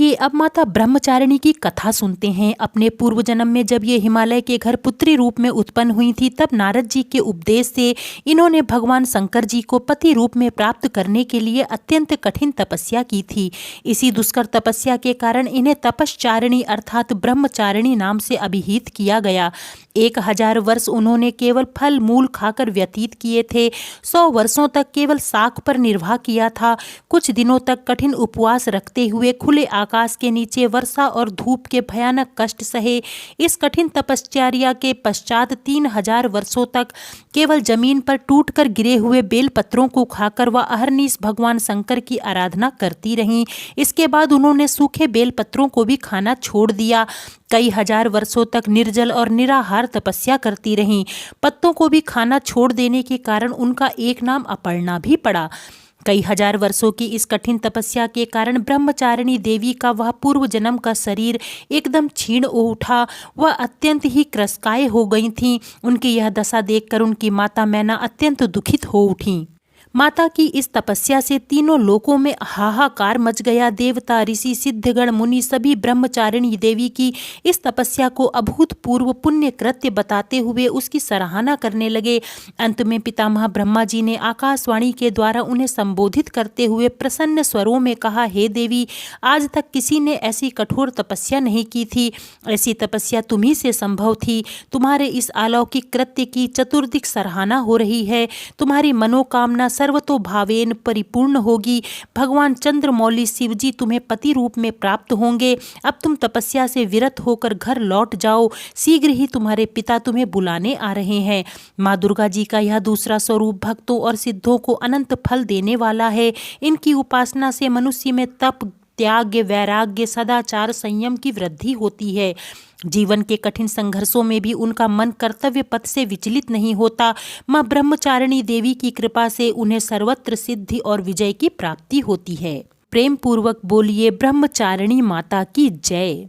चलिए अब माता ब्रह्मचारिणी की कथा सुनते हैं। अपने पूर्व जन्म में जब ये हिमालय के घर पुत्री रूप में उत्पन्न हुई थी, तब नारद जी के उपदेश से इन्होंने भगवान शंकर जी को पति रूप में प्राप्त करने के लिए अत्यंत कठिन तपस्या की थी। इसी दुष्कर तपस्या के कारण इन्हें तपश्चारिणी अर्थात ब्रह्मचारिणी नाम से अभिहित किया गया। 1000 वर्ष उन्होंने केवल फल मूल खाकर व्यतीत किए थे। 100 वर्षों तक केवल शाक पर निर्वाह किया था। कुछ दिनों तक कठिन उपवास रखते हुए खुले आकाश के नीचे वर्षा और धूप के भयानक कष्ट सहे। इस कठिन तपश्चर्या के पश्चात 3000 वर्षों तक केवल जमीन पर टूटकर गिरे हुए बेलपत्रों को खाकर वह अहरनिश भगवान शंकर की आराधना करती रहीं। इसके बाद उन्होंने सूखे बेलपत्रों को भी खाना छोड़ दिया। कई हजार वर्षों तक निर्जल और निराहार तपस्या करती रहीं। पत्तों को भी खाना छोड़ देने के कारण उनका एक नाम अपर्णा भी पड़ा। कई हजार वर्षों की इस कठिन तपस्या के कारण ब्रह्मचारिणी देवी का वह पूर्व जन्म का शरीर एकदम क्षीण हो उठा। वह अत्यंत ही क्रसकाय हो गई थीं। उनकी यह दशा देखकर उनकी माता मैना अत्यंत दुखित हो उठी। माता की इस तपस्या से तीनों लोकों में हाहाकार मच गया। देवता, ऋषि, सिद्धगण, मुनि सभी ब्रह्मचारिणी देवी की इस तपस्या को अभूतपूर्व पुण्य कृत्य बताते हुए उसकी सराहना करने लगे। अंत में पितामह ब्रह्मा जी ने आकाशवाणी के द्वारा उन्हें संबोधित करते हुए प्रसन्न स्वरों में कहा, हे देवी, आज तक किसी ने ऐसी कठोर तपस्या नहीं की थी। ऐसी तपस्या तुम्ही से संभव थी। तुम्हारे इस अलौकिक कृत्य की चतुर्दिक सराहना हो रही है। तुम्हारी मनोकामना सर्वतोभावेन परिपूर्ण होगी। भगवान चंद्रमौली शिवजी तुम्हें पति रूप में प्राप्त होंगे। अब तुम तपस्या से विरत होकर घर लौट जाओ। शीघ्र ही तुम्हारे पिता तुम्हें बुलाने आ रहे हैं। माँ दुर्गा जी का यह दूसरा स्वरूप भक्तों और सिद्धों को अनंत फल देने वाला है। इनकी उपासना से मनुष्य में तप, त्याग, वैराग्य, सदाचार, संयम की वृद्धि होती है। जीवन के कठिन संघर्षों में भी उनका मन कर्तव्य पथ से विचलित नहीं होता। मां ब्रह्मचारिणी देवी की कृपा से उन्हें सर्वत्र सिद्धि और विजय की प्राप्ति होती है। प्रेम पूर्वक बोलिए ब्रह्मचारिणी माता की जय।